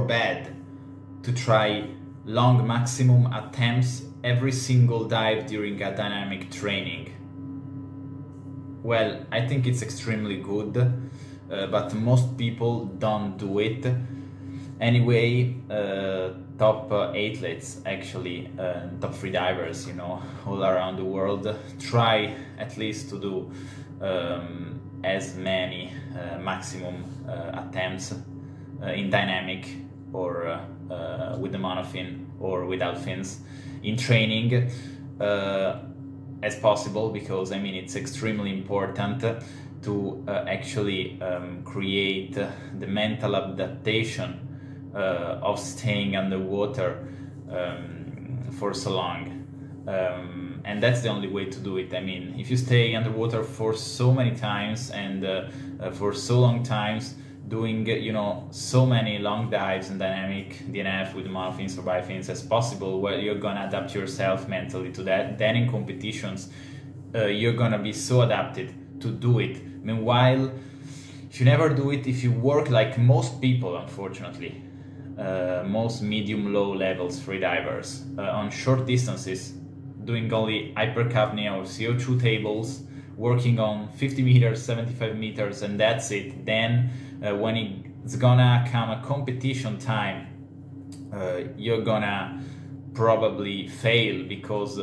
bad to try long maximum attempts every single dive during a dynamic training? Well, I think it's extremely good, but most people don't do it. Anyway, top athletes, actually, top freedivers, you know, all around the world, try at least to do as many maximum attempts in dynamic or with the monofin or without fins in training as possible, because I mean it's extremely important to actually create the mental adaptation of staying underwater for so long, and that's the only way to do it. I mean, if you stay underwater for so many times and for so long times, doing, you know, so many long dives and dynamic DNF with monofins or bifins as possible, well, you're gonna adapt yourself mentally to that. Then in competitions, you're gonna be so adapted to do it. Meanwhile, if you never do it, if you work like most people, unfortunately, most medium-low levels freedivers, on short distances, doing only hypercapnia or CO2 tables, working on 50 meters, 75 meters, and that's it. Then when it's gonna come a competition time, you're gonna probably fail, because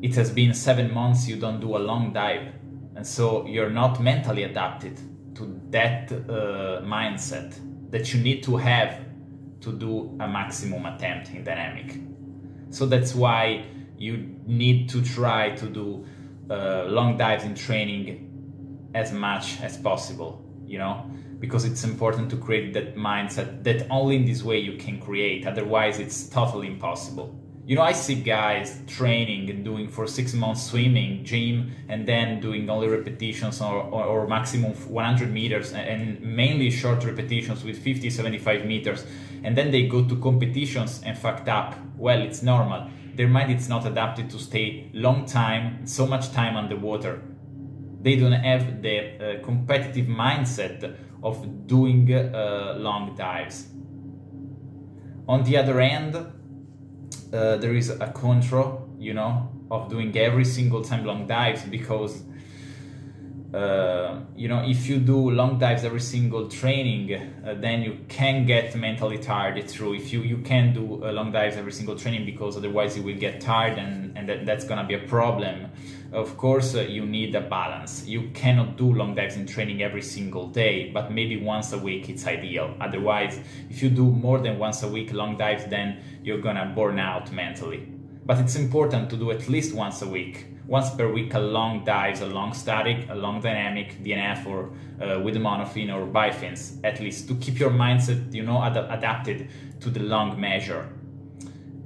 it has been 7 months you don't do a long dive, and so you're not mentally adapted to that mindset that you need to have to do a maximum attempt in dynamic. So that's why you need to try to do long dives in training as much as possible, you know, because it's important to create that mindset that only in this way you can create, otherwise it's totally impossible. You know, I see guys training and doing for 6 months swimming, gym, and then doing only repetitions or maximum 100 meters and mainly short repetitions with 50, 75 meters. And then they go to competitions and fucked up. Well, it's normal. Their mind is not adapted to stay long time, so much time underwater. They don't have the competitive mindset of doing long dives. On the other hand, there is a control, you know, of doing every single time long dives, because you know, if you do long dives every single training, then you can get mentally tired. It's true. If you can do long dives every single training, because otherwise you will get tired, and that's gonna be a problem. Of course, you need a balance. You cannot do long dives in training every single day, but maybe once a week it's ideal. Otherwise, if you do more than once a week long dives, then you're gonna burn out mentally. But it's important to do at least once a week. Once per week, a long dives, a long static, a long dynamic, DNF, or with a monofin or bifins, at least, to keep your mindset, you know, adapted to the long measure.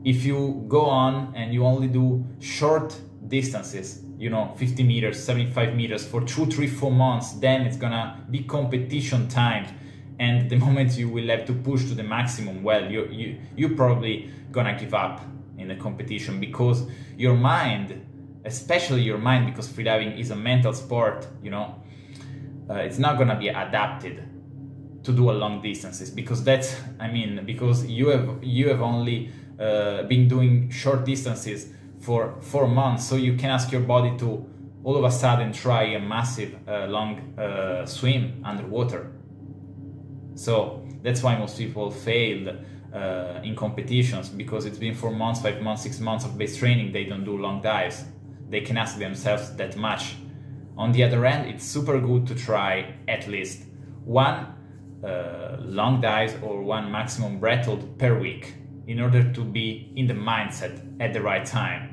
If you go on and you only do short distances, you know, 50 meters, 75 meters for 2, 3, 4 months, then it's gonna be competition time. And the moment you will have to push to the maximum, well, you're probably gonna give up in the competition, because your mind, especially your mind, because freediving is a mental sport, you know, it's not gonna be adapted to do a long distances, because that's, I mean, because you have only been doing short distances for 4 months, so you can ask your body to all of a sudden try a massive long swim underwater. So that's why most people failed in competitions, because it's been 4 months, 5 months, 6 months of base training, they don't do long dives. They can ask themselves that much. On the other hand, it's super good to try at least one long dives or one maximum breath hold per week, in order to be in the mindset at the right time.